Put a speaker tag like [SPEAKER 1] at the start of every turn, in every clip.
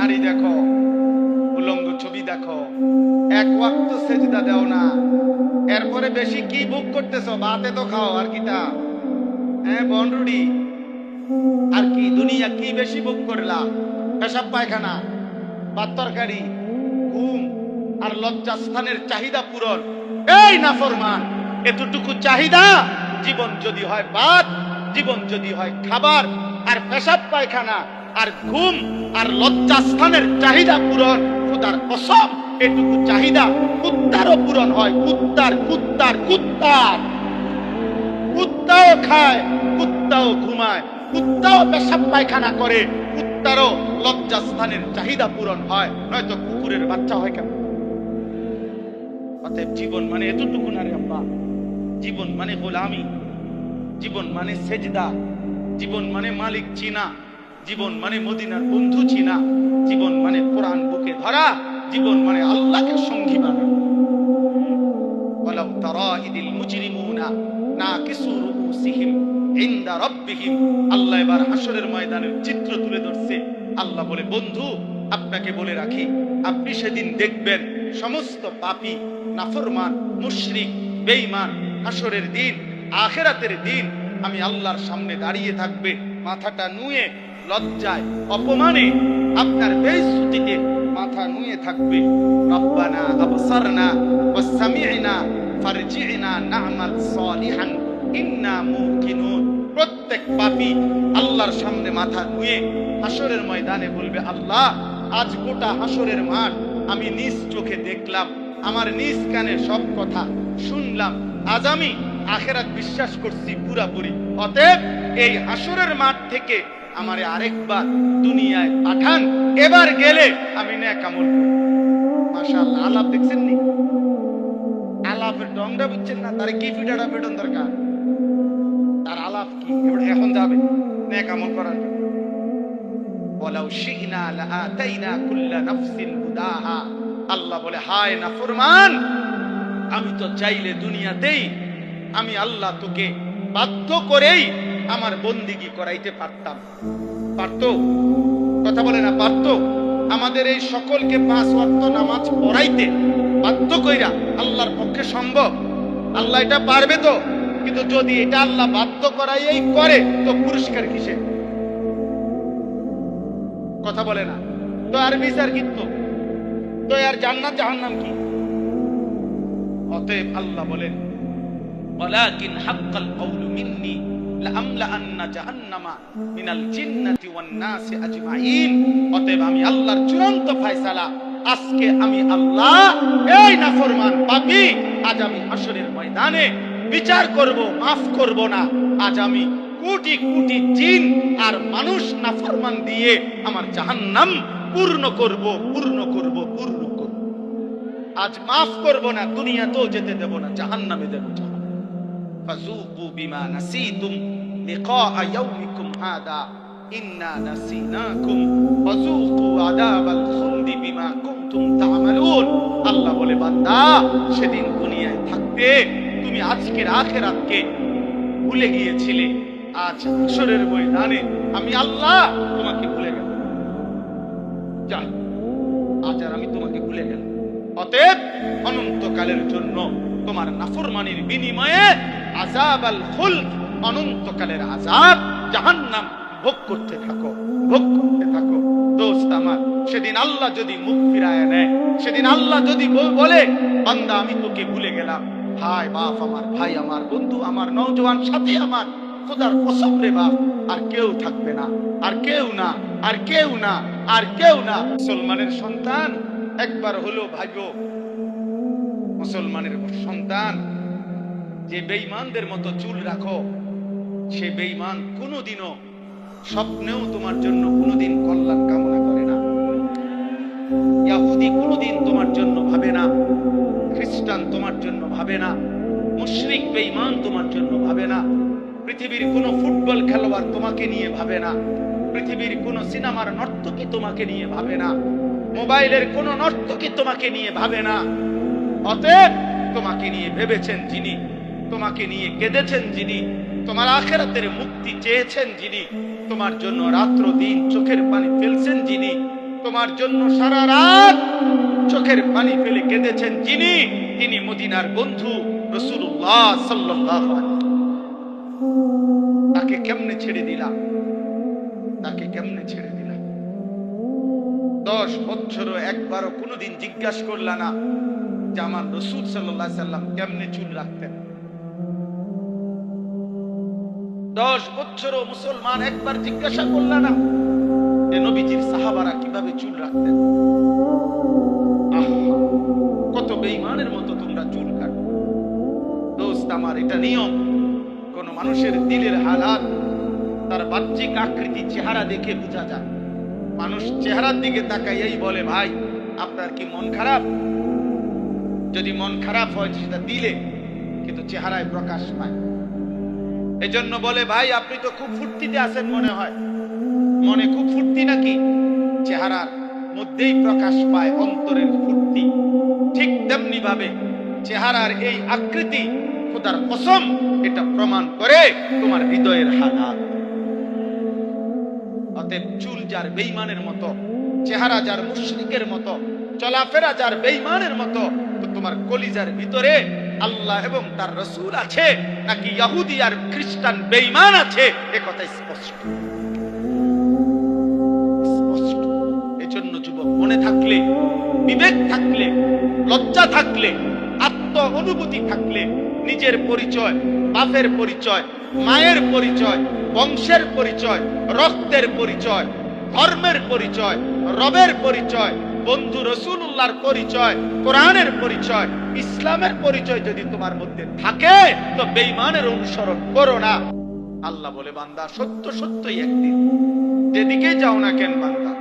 [SPEAKER 1] নারী দেখো, উলঙ্গ ছবি দেখো, এক ওয়াক্ত সেজদা দাও না, এরপরে বেশি কি ভোগ করতেছো? ভাতে তো খাও, আর কিটা? হ্যাঁ, বনরুডি আর কি? দুনিয়া কি বেশি ভোগ করলা? পেশাব পায়খানা, ভাত তরকারি, ঘুম আর লজ্জাস্থানের চাহিদা পূরণ। এই নাফরমান, এতটুকু চাহিদা? জীবন যদি হয় ভাত, জীবন যদি হয় খাবার আর পেশাব পায়খানা আর ঘুম আর লজ্জাস্থানের চাহিদা পূরণ, খোদার কসম এটুকু চাহিদা কুত্তারও পূরণ হয়। কুত্তার কুত্তার কুত্তার কুত্তাও খায়, কুত্তাও ঘুমায়, কুত্তাও পেশাব পায়খানা করে, কুত্তারও লজ্জাস্থানের চাহিদা পূরণ হয়, নয়তো কুকুরের বাচ্চা হয় কেন? অতএব জীবন মানে এতটুকু না রে আব্বা। জীবন মানে গোলামি, জীবন মানে সেজদা, জীবন মানে মালিক চিনা, জীবন মানে মদিনার বন্ধু চিনা, জীবন মানে কোরআন বুকে ধরা, জীবন মানে আল্লাহকে সঙ্গী বানানো। ওয়ালাউ তারা ইদিল মুজরিমুনা নাকিসু রুউসিহিম ইনদা রাব্বিহিম। আল্লাহ এবার হাশরের ময়দানের চিত্র তুলে ধরছে। আল্লাহ বলে, বন্ধু আপনাকে বলে রাখি, আপনি সেদিন দেখবেন সমস্ত পাপী, নাফরমান, মুশরিক, বেঈমান হাশরের দিন, আখিরাতের দিন আমি আল্লাহর সামনে দাঁড়িয়ে থাকবে, মাথাটা নুয়ে, লজ্জায় অপমানে আপনার বেইজ্জতিতে মাথা নুয়ে থাকবে। রব্বানা আবসারনা ওয়া সামি'না ফারজি'না না'মাল সালিহান ইন্না মুকিনুন। প্রত্যেক পাপী আল্লাহর সামনে মাথা নুয়ে হাশরের ময়দানে বলবে, আল্লাহ আজ গোটা হাশরের মাঠ আমি নিজ চোখে দেখলাম, আমার নিজ কানে সব কথা শুনলাম, আজ আমি আখিরাত বিশ্বাস করছি পুরাপুরি। অতএব এই হাশরের মাঠ থেকে আমারে আরেকবার দুনিয়ায় পাঠান, এবার গেলে আমি নেক আমল করব। মাশাআল্লাহ, আলাপ দেখছেন নি? আলাপের ডংটা বুঝছেন না? তারে কি ফিটাটা বেতন দরকার? তার আলাপ কি? এবার এখন যাবে নেক আমল করার জন্য। ওয়ালাউ শি'না লাআতাইনা কুল্লা নাফসিন হুদাহা। আল্লাহ বলে, হায় নাফরমান, আমি তো চাইলে দুনিয়াতেই আমি আল্লাহ তোকে বাধ্য করেই আমার বন্দিগি করাইতে পারতাম। পারতো? কথা বলে না, পারতো? আমাদের এই সকলকে 5 ওয়াক্ত নামাজ পড়াইতে বাধ্য কইরা আল্লাহর পক্ষে সম্ভব? আল্লাহ এটা পারবে তো? কিন্তু যদি এটা আল্লাহ বাধ্য করাইই করে, তো পুরস্কার কিসে? কথা বলে না তো? আর বিচার কিন্তু তো, আর জান্নাত জাহান্নাম কি? অতএব আল্লাহ বলেন, ওয়ালাকিন হাক্কাল কওলু মিন্নি লাআমলাআন্না জাহান্নামা মিনাল জিন্নাতি ওয়ান নাসি আজমাইন। অতএব আমি আল্লাহর চূড়ান্ত ফয়সালা, আজকে আমি আল্লাহ এই নাফরমান পাপী, আজ আমি হাশরের ময়দানে বিচার করব, মাফ করব না। আজ আমি কোটি কোটি জিন আর মানুষ নাফরমান দিয়ে আমার জাহান্নাম পূর্ণ করব, পূর্ণ করব, পূর্ণ করব। আজ মাফ করব না, দুনিয়াতেও যেতে দেব না, জাহান্নামে দেব। ফাযুকু বিমা নাসিতুম লিকা ইয়াউমিকুম হাদা ইন্না নাসিনাকুম ফাযুকু আযাবাল খুলদি বিমা কুনতুম তা'মালুন। আল্লাহ বলে, বান্দা সেদিন দুনিয়ায় থাকতে তুমি আজকের আখিরাতকে ভুলে গিয়েছিলে, আজ হাশরের ময়দানে আমি আল্লাহ তোমাকে ভুলে গেলাম। যাও, আজ আর আমি তোমাকে ভুলে গেলাম। অতএব অনন্তকালের জন্য তোমার নাফরমানির বিনিময়ে আযাবাল খুলদ, অনন্তকালের আযাব জাহান্নাম ভোগ করতে থাকো, ভোগ করতে থাকো। দোস্ত আমার, সেদিন আল্লাহ যদি মুখ ফিরায় নেয়, সেদিন আল্লাহ যদি বলে, বান্দা আমি তোকে ভুলে গেলাম, হায় বাপ আমার, ভাই আমার, বন্ধু আমার, নওজোয়ান সাথী আমার, খোদার কসম রে বাপ, আর কেউ থাকবে না, আর কেউ না, আর কেউ না, আর কেউ না। মুসলমানের সন্তান একবার হলো ভাগ্য, মুসলমানের সন্তান যে বেঈমানদের মতো চুল রাখো, সে বেঈমান কোনোদিনও স্বপ্নেও তোমার জন্য কোনোদিন কল্যাণ কামনা করে না। ইহুদি কোনোদিন তোমার জন্য ভাবে না, খ্রিস্টান তোমার জন্য ভাবে না, মুশরিক বেঈমান তোমার জন্য ভাবে না, পৃথিবীর কোন ফুটবল খেলোয়াড় তোমাকে নিয়ে ভাবে না, পৃথিবীর কোন সিনেমার নর্তকী তোমাকে নিয়ে ভাবে না, মোবাইলের কোন নর্তকী তোমাকে নিয়ে ভাবে না। অতএব তোমাকে নিয়ে ভেবেছেন যিনি, তোমাকে নিয়ে কেঁদেছেন যিনি, তোমার আখিরাতের মুক্তি চেয়েছেন যিনি, তোমার জন্য রাত্র দিন চোখের পানি ফেলছেন যিনি, তোমার জন্য সারা রাত চোখের পানি ফেলে কেঁদেছেন যিনি, তিনি মদিনার বন্ধু রাসূলুল্লাহ সাল্লাল্লাহু আলাইহি ওয়াসাল্লাম। তাকে কেমনে ছেড়ে দিলা? তাকে কেমনে ছেড়ে দিলা? 10 বছরও একবারও কোনোদিন জিজ্ঞাসা করলা না যে আমার রাসূল সাল্লাল্লাহু আলাইহি ওয়াসাল্লাম কেমনে চুল রাখতেন? 10 বছরও মুসলমান একবার জিজ্ঞাসা করলা না যে নবীজির সাহাবারা কিভাবে চুল রাখতেন? কত বেঈমানের মতো তোমরা চুল কাটো। দোস্ত আমার, এটা নিয়ম। কোন মানুষের দিলের হালাত তার বাহ্যিক আকৃতি চেহারা দেখে বোঝা যায়। মানুষ চেহারার দিকে তাকাইয়াই বলে ভাই আপনার কি মন খারাপ? যদি মন খারাপ হয় সেটা দিলে কিন্তু চেহারায় প্রকাশ পায়। এজন্য বলে ভাই আপনি তো খুব ফুর্তিতে আছেন মনে হয়। মনে খুব ফুর্তি নাকি? চেহারার মধ্যেই প্রকাশ পায় অন্তরের ফুর্তি। ঠিক তেমনি ভাবে চেহারার এই আকৃতি, খোদার কসম, এটা প্রমাণ করে তোমার হৃদয়ের হালাত। অতএব চুল যার বেঈমানের মতো, চেহারা যার মুশরিকের মতো, চলাফেরা যার বেঈমানের মতো, তো তোমার কলিজার ভিতরে আল্লাহ এবং তার রাসূল আছে নাকি ইহুদি আর খ্রিস্টান বেঈমান আছে, এ কথা স্পষ্ট। এজন্য যুবক, মনে থাকলে, বিবেক থাকলে, লজ্জা থাকলে, আত্ম অনুভূতি থাকলে, নিজের পরিচয়, বাপের পরিচয়, মায়ের পরিচয়, বংশের পরিচয়, রক্তের পরিচয়, ধর্মের পরিচয়, রবের পরিচয়, বন্ধু রাসূলুল্লাহর পরিচয়, কোরআনের পরিচয়, ইসলামের পরিচয় যদি তোমার মধ্যে থাকে তো বেঈমানের অনুসরণ করো না। আল্লাহ বলে বান্দা সত্য সত্যই একদিন, যেদিকে যাও না কেন বান্দা,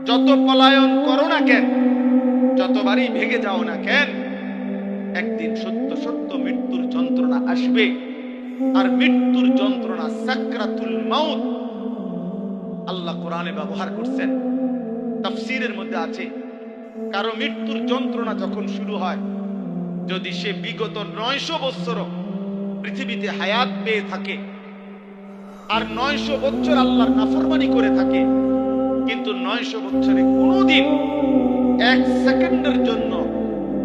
[SPEAKER 1] যত পলায়ন করো না কেন, যতবারই ভেগে যাও না কেন, একদিন সত্য সত্য মৃত্যুর যন্ত্রণা আসবে। আর মৃত্যুর যন্ত্রণা সাকরাতুল মাউত আল্লাহ কোরআনে ব্যবহার করছেন, তাফসীরের মধ্যে আছে। কারো মৃত্যুর যন্ত্রণা যখন শুরু হয়, যদি সে বিগত 900 বছর পৃথিবীতে হায়াত পেয়ে থাকে আর 900 বছর আল্লাহর নাফরমানি করে থাকে, কিন্তু 900 বছরে কোনোদিন 1 সেকেন্ডের জন্য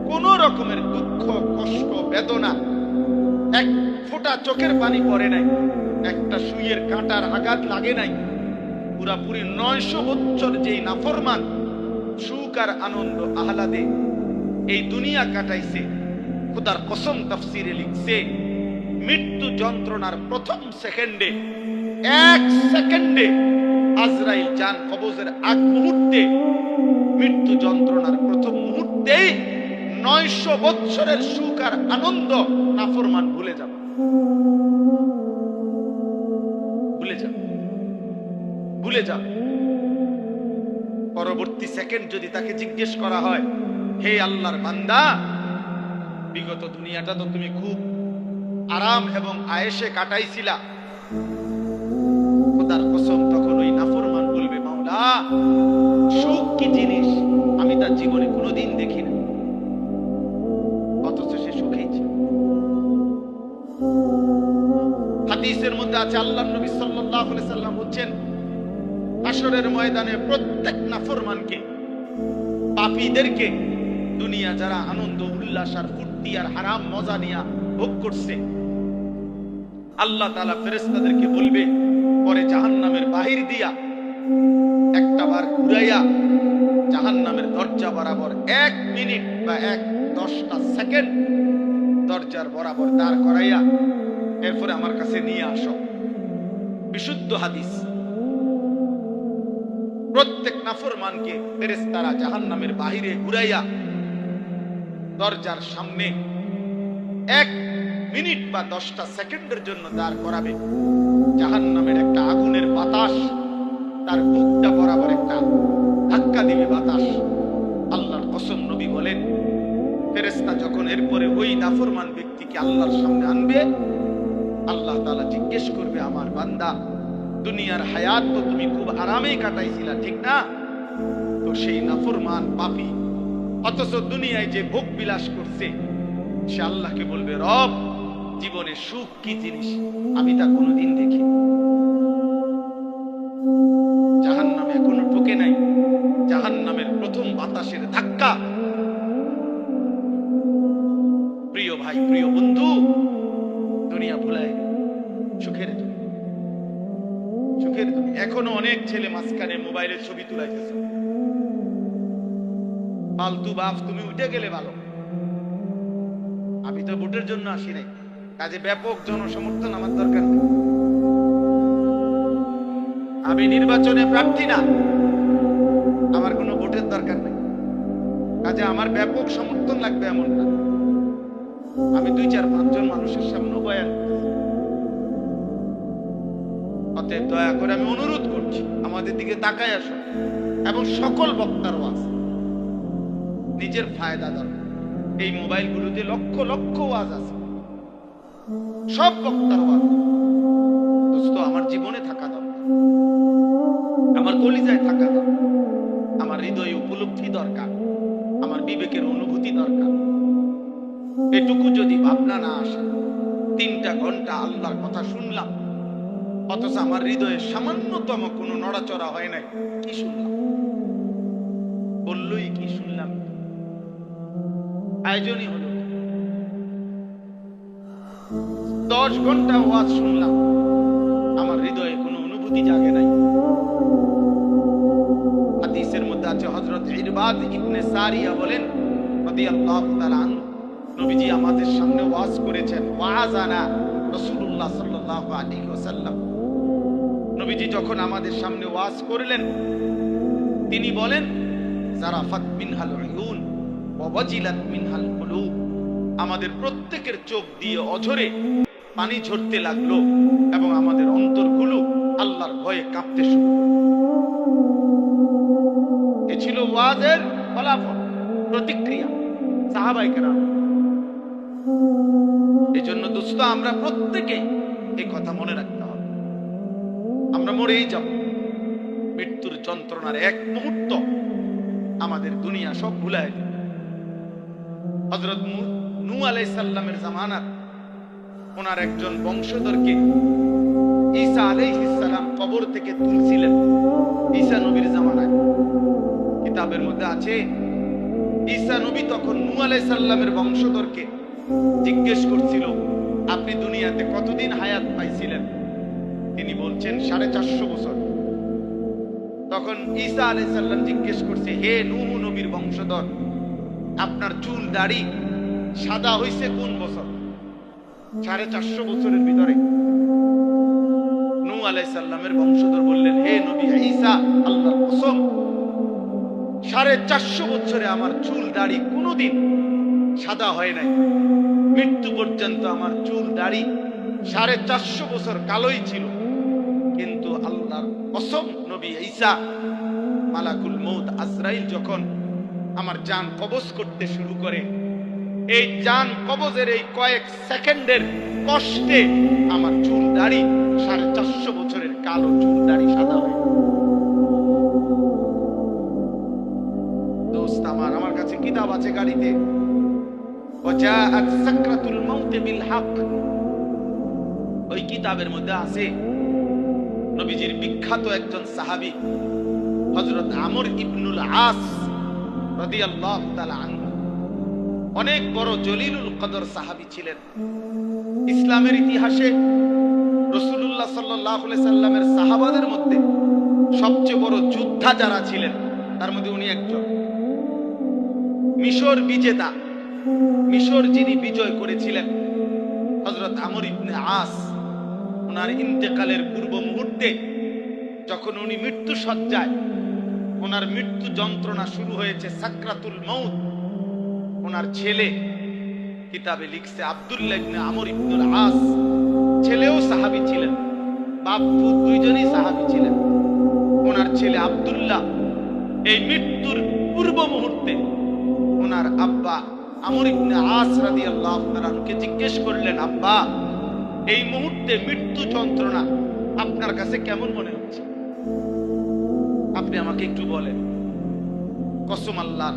[SPEAKER 1] কোন রকমের দুঃখ, কষ্ট, বেদনা, এক ফোঁটা চোখের পানি পড়ে নাই, একটা সুইয়ের কাঁটার আঘাত লাগে নাই, পুরাপুরি 900 বছর যেই নাফরমান সুখ আর আনন্দ আহ্লাদে এই দুনিয়া কাটাইছে, খোদার কসম তাফসীরে লিখছে মৃত্যু যন্ত্রণার প্রথম সেকেন্ডে, 1 সেকেন্ডে আজরাইল জান কবজের আগ মুহূর্তে, মৃত্যু যন্ত্রণার প্রথম মুহূর্তেই 900 বছরের সুখ আর আনন্দ নাফরমান ভুলে যাবে, ভুলে যাবে, ভুলে যাবে। পরবর্তী সেকেন্ড যদি তাকে জিজ্ঞেস করা হয়, হে আল্লাহর বান্দা, বিগত দুনিয়াটা তো তুমি খুব আরাম এবং আয়েশে কাটাইছিলা, খোদার কসম তখন ওই নাফরমান বলবে, মাওলা সুখ কি জিনিস আমি তার জীবনে কোনোদিন দেখি না, অথচ সে সুখেই ছিল। হাদিসের মধ্যে আছে, আল্লাহর নবী সাল্লাল্লাহু আলাইহি সাল্লাম বলেন, হাশরের ময়দানে প্রত্যেক নাফরমানকে, পাপীদেরকে, দুনিয়া যারা আনন্দ উল্লাস আর ফুর্তি আর হারাম মজা নিয়ে ভোগ করছে, আল্লাহ তাআলা ফেরেশতাদেরকে বলবে, পরে জাহান্নামের বাহির দিয়া একটা বার ঘুরাইয়া জাহান্নামের দরজা বরাবর 1 মিনিট বা 10টা সেকেন্ড দরজার বরাবর দাঁড় করাইয়া এরপরে আমার কাছে নিয়ে আসো। বিশুদ্ধ হাদিস। প্রত্যেক নাফরমানকে ফেরেশতারা জাহান্নামের বাহিরে ঘুরাইয়া দরজার সামনে 1 মিনিট বা 10টা সেকেন্ডের জন্য দাঁড় করাবে। জাহান্নামের একটা আগুনের বাতাস তার বুকটা বরাবর একটা ধাক্কা দিবে বাতাস। আল্লাহর কসম, নবী বলেন, ফেরেশতা যখন এরপরে ওই নাফরমান ব্যক্তিকে আল্লাহর সামনে আনবে, আল্লাহ তাআলা জিজ্ঞেস করবে, আমার বান্দা, দুনিয়ার হায়াত তো তুমি খুব আরামেই কাটাইছিলা, ঠিক না? তো সেই নাফরমান পাপী অথচ দুনিয়ায় যে ভোগ বিলাস করছে, সে আল্লাহকে বলবে, রব জীবনে সুখ কি জিনিস আমি তা কোনোদিন দেখি। জাহান্নামে এখনো ঢোকে নাই, জাহান্নাম অনেক ছেলে মাঝখানে মোবাইলের ছবি তুলাইতেছে। ফালতু বাপ, তুমি উঠে গেলে ভালো। আমি তো ভোটের জন্য আসি নাই, কাজে ব্যাপক জনসমর্থন আমার দরকার নেই। আমি নির্বাচনে প্রার্থী না, আমার কোনো ভোটের দরকার নেই, কাজে আমার ব্যাপক সমর্থন লাগবে এমন না। আমি 2-4-5 জন মানুষের সামনে বয়ান, অতএব দয়া করে আমি অনুরোধ করছি আমাদের দিকে তাকায় আসো, এবং সকল বক্তার ওয়াজ নিজের ফায়দা দরকার। এই মোবাইলগুলোতে লক্ষ লক্ষ ওয়াজ আছে, সব বক্তার ওয়াজ দোস্ত আমার জীবনে থাকা দরকার, আমার কলিজায় থাকা দরকার, আমার হৃদয়ে উপলব্ধি দরকার, আমার বিবেকের অনুভূতি দরকার। এটুকু যদি ভাবনা না আসে, 3টা ঘন্টা আল্লাহর কথা শুনলাম, অথচ আমার হৃদয়ে সামান্যতম কোনো নড়াচড়া হয় নাই, কি শুনলাম? বললই কি শুনলাম? আয়োজনই হলো। 10 ঘন্টা ওয়াজ শুনলাম, আমার হৃদয়ে কোনো অনুভূতি জাগে নাই। হাদিসের মধ্যে আছে, হযরত ইরবাদ ইবনে সারিয়া বলেন রাদিয়াল্লাহু তাআলা আনহু, নবীজি আমাদের সামনে ওয়াজ করেছেন, ওয়াজানা রাসূলুল্লাহ সাল্লাল্লাহু আলাইহি ওয়াসাল্লাম। নবীজি যখন আমাদের সামনে ওয়াজ করলেন, তিনি বলেন, জারাফাত মিনহাল উয়ুন ওয়া ওয়াজিলাত মিনহাল কুলুব, আমাদের প্রত্যেকের চোখ দিয়ে অঝরে পানি ঝরতে লাগলো এবং আমাদের অন্তরগুলো আল্লাহর ভয়ে কাঁপতে শুরু করলো। এ ছিল ওয়াজের ফলাফল, প্রতিক্রিয়া সাহাবায়ে কেরাম। এই জন্য দোস্ত আমরা প্রত্যেকে এই কথা মনে রাখতে হবে, আমরা মরেই যাব। মৃত্যুর যন্ত্রণার এক মুহূর্ত আমাদের দুনিয়া সব ভুলায় দিবে। হযরত নূহ আলাইহিস সালামের জামানার ওনার একজন বংশধরকে ঈসা আলাইহিস সালাম কবর থেকে তুলছিলেন, ঈসা নবীর জামানায়। কিতাবের মধ্যে আছে, ঈসা নবী তখন নূহ আলাইহিস সালামের বংশধরকে জিজ্ঞেস করছিল, আপনি দুনিয়াতে কতদিন হায়াত পাইছিলেন? তিনি বলছেন 450 বছর। তখন ঈসা আলাইহিস সালাম জিজ্ঞেস করছে, হে নূহ নবীর বংশধর, আপনার চুল দাড়ি সাদা হইছে কোন বছর? 450 বছরের ভিতরে। নূহ আলাইহিস সালামের বংশধর বললেন, হে নবী ঈসা, আল্লাহর কসম 450 বছরে আমার চুল দাড়ি কোনোদিন সাদা হয় নাই। মৃত্যু পর্যন্ত আমার চুল দাড়ি 450 বছর কালোই ছিল। কিন্তু আল্লাহর কসম নবী ঈসা, মালাকুল মউত আজরাইল যখন আমার জান কবজ করতে শুরু করে, এই জান কবজের এই কয়েক সেকেন্ডের কষ্টে আমার চুল দাড়ি 450 বছরের কালো চুল দাড়ি সাদা হয়। দোস্ত আমার কাছে কিতাব আছে গাড়িতে, ওয়াজাআত সাকরাতুল মাউত বিল হক। ওই কিতাবের মধ্যে আছে নবীজির বিখ্যাত একজন সাহাবী হযরত আমর ইবনুল আস রাদিয়াল্লাহু তাআলা আনহু, অনেক বড় জলিলুল কদর সাহাবী ছিলেন। ইসলামের ইতিহাসে রাসূলুল্লাহ সাল্লাল্লাহু আলাইহি সাল্লামের সাহাবাদের মধ্যে সবচেয়ে বড় যোদ্ধা যারা ছিলেন তার মধ্যে উনি একজন। মিশর বিজেতা, মিশর যিনি বিজয় করেছিলেন, হযরত আমর ইবনে আস, ওনার ইন্তেকালের পূর্ব মুহূর্তে যখন উনি মৃত্যু সজ্জায়, ওনার মৃত্যু যন্ত্রণা শুরু হয়েছে, সাকরাতুল মউত, ওনার ছেলে কিতাবে লিখছে, আব্দুল্লাহ ইবনে আমর ইবনুল আস, ছেলেও সাহাবী ছিলেন, বাপ পুত দুইজনই সাহাবী ছিলেন। ওনার ছেলে আব্দুল্লাহ এই মৃত্যুর পূর্ব মুহূর্তে ওনার আব্বা আমর ইবনে আস রাদিয়াল্লাহু তাআলাকে জিজ্ঞেস করলেন, আব্বা এই মুহূর্তে মৃত্যু যন্ত্রণা আপনার কাছে কেমন মনে হচ্ছে? আপনি আমাকে একটু বলেন। কসম আল্লাহর,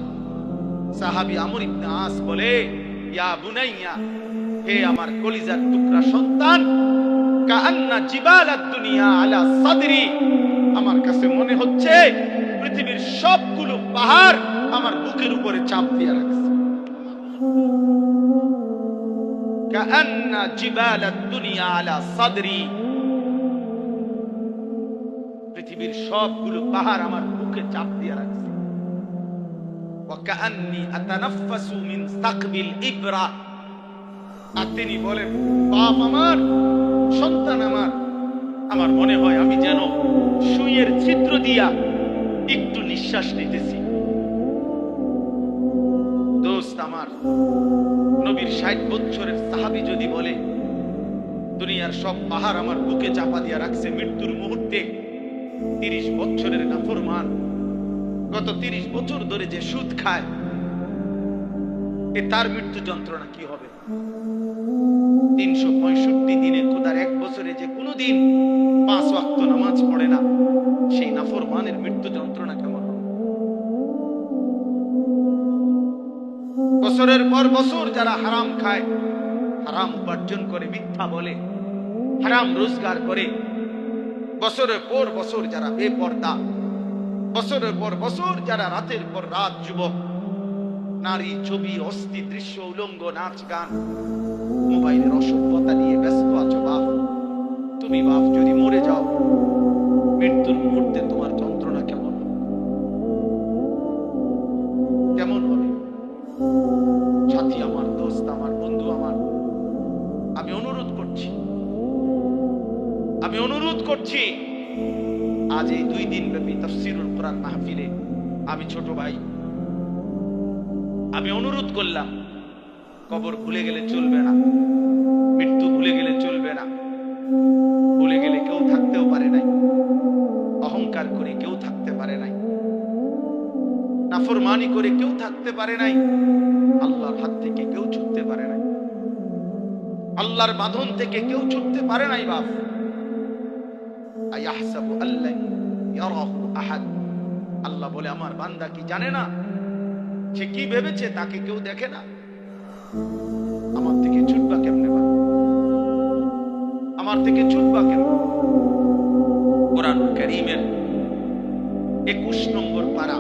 [SPEAKER 1] সাহাবী আমর ইবনে আস বলে, ইয়া বুনাইয়া, হে আমার কলিজার টুকরা সন্তান, কাআন্না জিবালাদ দুনিয়া আলা সাদরি, আমার কাছে মনে হচ্ছে পৃথিবীর সবগুলো পাহাড় আমার বুকের উপরে চাপ দিয়ে রাখছে। কাআন্না জিবালাদ দুনিয়া আলা সাদরি, পৃথিবীর পৃথিবীর সবগুলো পাহাড় আমার বুকে চাপ দিয়ে রাখছে। ওয়াকান্নি আতানাফাসু মিন সাকবিল ইবরা। আর তিনি বলেন, বাপ আমার, সন্তান আমার, আমার মনে হয় আমি যেন সুইয়ের ছিদ্র দিয়া একটু নিঃশ্বাস নিতেছি। দোস্ত আমার, নবীর 60 বছরের সাহাবী যদি বলে দুনিয়ার সব পাহাড় আমার বুকে চাপা দিয়া রাখছে মৃত্যুর মুহূর্তে, 30 বছরের নাফরমান গত 30 বছর ধরে যে সুদ খায়, তার মৃত্যু যন্ত্রণা কি হবে? 365 দিনে খোদার 1 বছরে যে কোনোদিন 5 ওয়াক্ত নামাজ পড়ে না, সেই নাফরমানের মৃত্যু যন্ত্রণা কেমন হবে? বছরের পর বছর যারা হারাম খায়, হারাম উপার্জন করে, মিথ্যা বলে, হারাম রোজগার করে, বছরের পর বছর যারা বেপর্দা, বছরের পর বছর যারা রাতের পর রাত যুবক, নারী, ছবি, অস্থি, দৃশ্য, উলঙ্গ, নাচ গান, মোবাইলের অসভ্যতা নিয়ে ব্যস্ত আছো বাপ, তুমি বাপ যদি মরে যাও, মৃত্যুর মুহূর্তে তোমার যন্ত্রণা কেমন হবে? কেমন হবে? সাথী আমার, দোস্ত আমার, বন্ধু আমার, আমি অনুরোধ করছি আজ এই 2 দিন ব্যাপী তাফসীরুল কোরআন মাহফিলে আমি ছোট ভাই, আমি অনুরোধ করলাম, কবর ভুলে গেলে চলবে না, মৃত্যু ভুলে গেলে চলবে না। ভুলে গেলে কেউ থাকতেও পারে নাই, অহংকার করে কেউ থাকতে পারে নাই, নাফরমানি করে কেউ থাকতে পারে নাই, আল্লাহর হাত থেকে কেউ ছুটতে পারে নাই, আল্লাহর বাঁধন থেকে কেউ ছুটতে পারে নাই বাপ। আয়াহসাবু আল্লা ইয়ারাহু আহাদ। আল্লাহ বলে, আমার বান্দা কি জানে না? সে কি ভেবেছে তাকে কেউ দেখে না? আমার থেকে ছুটবা কেমনে? আমার থেকে ছুটবা কেমনে? কোরআনুল কারীমের 21 নম্বর পারা,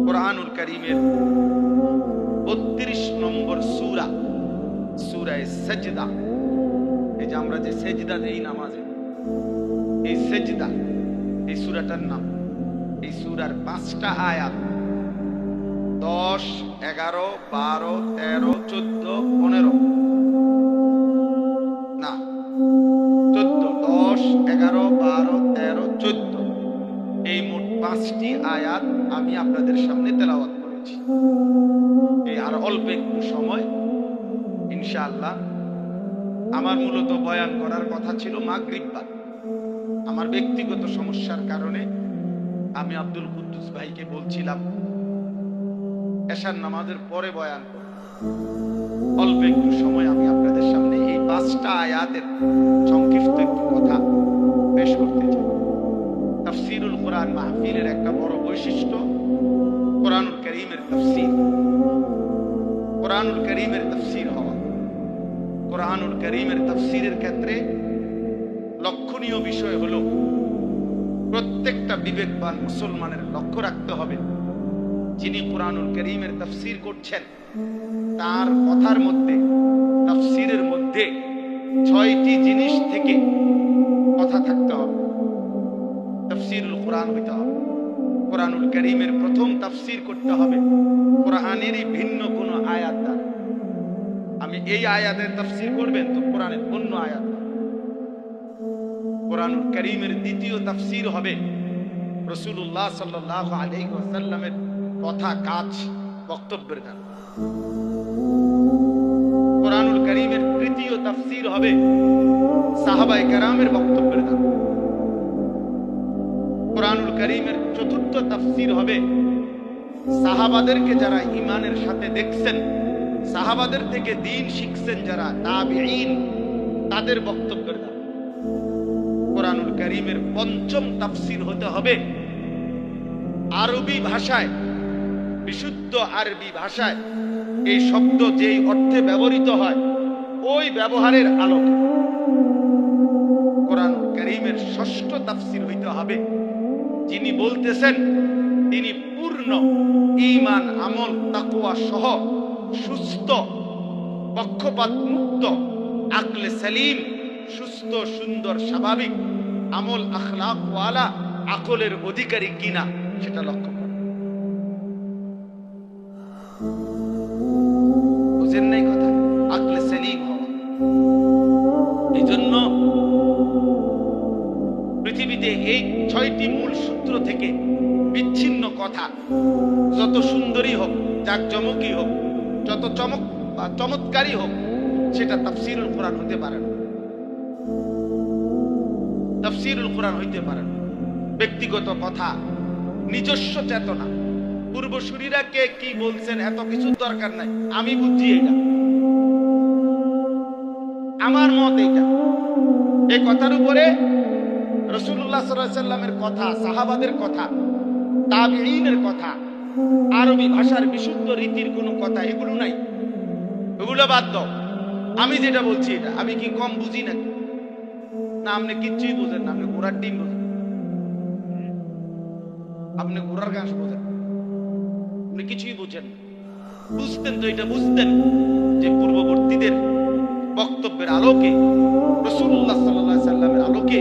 [SPEAKER 1] কোরআনুল কারীমের 32 নম্বর সূরা, সূরা সাজদা। এই যে আমরা যে সেজদা দেই নামাজে, এই সেজদা, এই সূরাটার নাম। এই সূরার 5টা আয়াত 10, 11, 12, 13, 14, 15 না 14, 10, 11, 12, 13, 14, এই মোট 5টি আয়াত আমি আপনাদের সামনে তেলাওয়াত করেছি। এই আর অল্প একটু সময় ইনশাআল্লাহ। আমার মূলত বয়ান করার কথা ছিল মাগরিব বাদ, আমার ব্যক্তিগত সমস্যার কারণে আমি আব্দুল কুদ্দুস ভাইকে বলছিলাম এশার নামাজের পরে বয়ান করব। অল্প একটু সময় আমি আপনাদের সামনে এই 5টা আয়াতের সংক্ষিপ্ত একটু কথা পেশ করতে চাই। তাফসীরুল কোরআন মাহফিলের একটা বড় বৈশিষ্ট্য কোরআনুল কারীমের তাফসীর, কোরআনুল কারীমের তাফসীর হওয়া। কোরআনুল কারীমের তাফসীরের ক্ষেত্রে লক্ষণীয় বিষয় হলো, প্রত্যেকটা বিবেকবান মুসলমানের লক্ষ্য রাখতে হবে, যিনি কোরআনুল কারীমের তাফসীর করছেন তার কথার মধ্যে, তাফসীরের মধ্যে 6টি জিনিস থেকে কথা থাকতে হবে। তাফসীরুল কোরআন হইতে হবে, কোরআনুল কারীমের প্রথম তাফসীর করতে হবে কোরআনেরই ভিন্ন কোনো আয়াত দ্বারা। আমি এই আয়াতের তাফসীর করবেন তো কোরআনের অন্য আয়াত। কোরআনুল কারীমের দ্বিতীয় তাফসীর হবে রাসূলুল্লাহ সাল্লাল্লাহু আলাইহি ওয়াসাল্লামের কথা, কাজ, বক্তব্যের দ্বারা। কোরআনুল কারীমের তৃতীয় তাফসীর হবে সাহাবায়ে কেরামের বক্তব্যের দ্বারা। কোরআনুল কারীমের চতুর্থ তাফসীর হবে সাহাবাদেরকে যারা ঈমানের সাথে দেখছেন, সাহাবাদের থেকে দ্বীন শিখছেন যারা তাবিঈন, তাদের বক্তব্যের দ্বারা। কোরআনুল কারীমের পঞ্চম তাফসীর হতে হবে আরবি ভাষায়, বিশুদ্ধ আরবি ভাষায় এই শব্দ যেই অর্থে ব্যবহৃত হয় ওই ব্যবহারের আলোকে। কোরআনুল কারীমের ষষ্ঠ তাফসীর হইতে হবে, যিনি বলতেছেন তিনি পূর্ণ ঈমান, আমল, তাকওয়া সহ সুস্থ, পক্ষপাত মুক্ত, আকলে সালিম, সুস্থ, সুন্দর, স্বাভাবিক আমল আখলাক ওয়ালা আকলের অধিকারী কিনা সেটা লক্ষ্য করো। বুঝেন নাই কথা? আকলে সেলিম হওয়া। এই জন্য পৃথিবীতে এই 6টি মূল সূত্র থেকে বিচ্ছিন্ন কথা যত সুন্দরী হোক, জাকজমকই হোক, যত চমৎকারী হোক, সেটা তাফসীরুল কোরআন হতে পারে না। তাফসীরুল কোরআন হইতে পারে না। ব্যক্তিগত কথা, নিজস্ব চেতনা, পূর্বসূরীরা কে কি বলছেন এত কিছু দরকার নাই, আমি বুঝছি এটা, আমার মত এটা। এই কথার উপরে রাসূলুল্লাহ সাল্লাল্লাহু আলাইহি সাল্লামের কথা, সাহাবাদের কথা, তাবিঈনের কথা, আরবি ভাষার বিশুদ্ধ রীতির কোনো কথা এগুলো নাই, এগুলো বাদ দাও। আমি যেটা বলছি এটা, আমি কি কম বুঝি নাকি? না, আপনি কিচ্ছুই বোঝেন না, আপনি ঘোড়ার ডিম বোঝেন, আপনি ঘোড়ার ঘাস বোঝেন, আপনি কিছুই বোঝেন। বুঝতেন তো এটা, বুঝতেন যে পূর্ববর্তীদের বক্তব্যের আলোকে, রাসূলুল্লাহ সাল্লাল্লাহু আলাইহি সাল্লামের আলোকে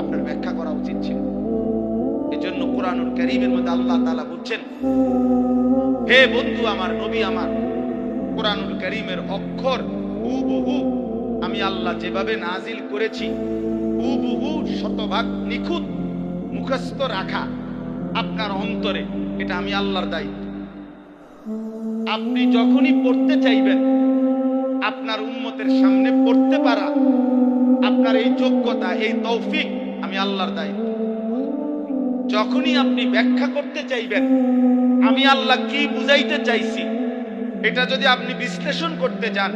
[SPEAKER 1] আপনার ব্যাখ্যা করা উচিত ছিল। এজন্য কোরআনুল কারীমের মধ্যে আল্লাহ তাআলা বলছেন, হে বন্ধু আমার, নবী আমার, কোরআনুল কারীমের অক্ষর হুবহু আমি আল্লাহ যেভাবে নাজিল করেছি, হুবহু শতভাগ নিখুঁত মুখস্থ রাখা আপনার অন্তরে, এটা আমি আল্লাহর দায়িত্ব। আপনি যখনই পড়তে চাইবেন, আপনার উম্মতের সামনে পড়তে পারা, আপনার এই যোগ্যতা, এই তৌফিক আমি আল্লাহর দায়িত্ব। যখনই আপনি ব্যাখ্যা করতে চাইবেন, আমি আল্লাহ কি বুঝাইতে চাইছি, এটা যদি আপনি বিশ্লেষণ করতে যান,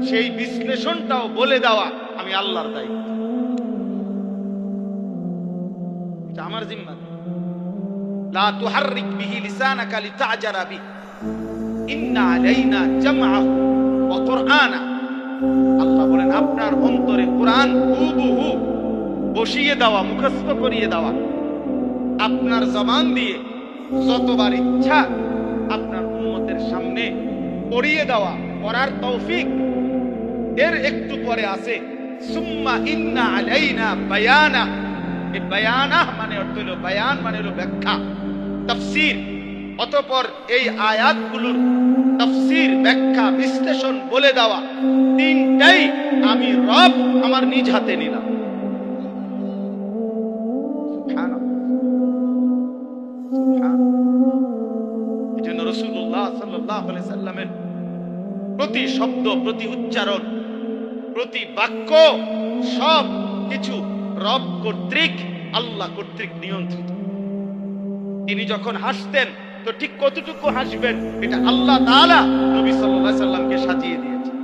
[SPEAKER 1] সেই বিশ্লেষণটাও বলে দেওয়া আমি আল্লাহর দায়িত্ব। এটা আমার জিম্মা। লা তুহাররিক বিহি লিসানাকা লিতা'জারা বিহি ইন্না আলাইনা জামআহু ওয়া কুরআনা। আল্লাহ বলেন, আপনার অন্তরে কোরআন হুবহু বসিয়ে দেওয়া, মুখস্থ করিয়ে দেওয়া, আপনার জবান দিয়ে যতবার ইচ্ছা আপনার উম্মতের সামনে পড়িয়ে দেওয়া, পড়ার তৌফিক। এর একটু পরে আছে সুম্মা ইন্না আলাইনা বায়ানা। এই বায়ানা মানে অর্থ হলো, বায়ান মানে হলো ব্যাখ্যা, তাফসীর। অতঃপর এই আয়াতগুলোর তাফসীর, ব্যাখ্যা, বিশ্লেষণ বলে দেওয়া, তিনটাই আমি রব আমার নিজ হাতে নিলাম। এজন্য রাসূলুল্লাহ সাল্লাল্লাহু আলাইহি সাল্লামের প্রতি শব্দ, প্রতি উচ্চারণ, প্রতি বাক্য, সব কিছু রব কর্তৃক, আল্লাহ কর্তৃক নিয়ন্ত্রিত। তিনি যখন হাসতেন তো ঠিক কতটুকু হাসবেন এটা আল্লাহ তাআলা নবী সাল্লাল্লাহু আলাইহি সাল্লামকে সাজিয়ে দিয়েছেন।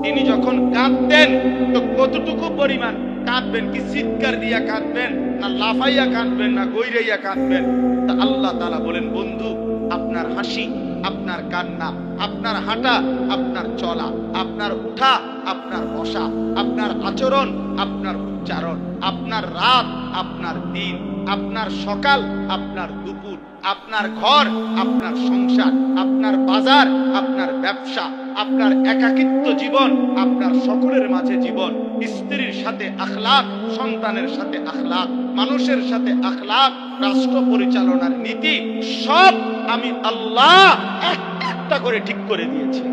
[SPEAKER 1] তিনি যখন কাঁদতেন তো কতটুকু পরিমাণ কাঁদবেন, কি চিৎকার দিয়া কাঁদবেন, না লাফাইয়া কাঁদবেন, না গৈরাইয়া কাঁদবেন, তা আল্লাহ তাআলা বলেন, বন্ধু আপনার হাসি, আপনার কান্না, আপনার হাঁটা, আপনার চলা, আপনার উঠা, আপনার বসা, আপনার আচরণ, আপনার উচ্চারণ, আপনার রাত, আপনার দিন, আপনার সকাল, আপনার দুপুর, আপনার ঘর, আপনার সংসার, আপনার বাজার, আপনার ব্যবসা, আপনার একাকিত্ব জীবন, আপনার সকলের মাঝে জীবন, স্ত্রীর সাথে আখলাক, সন্তানের সাথে আখলাক, মানুষের সাথে আখলাক, রাষ্ট্র পরিচালনার নীতি, সব আমি আল্লাহ একটা করে ঠিক করে দিয়েছি।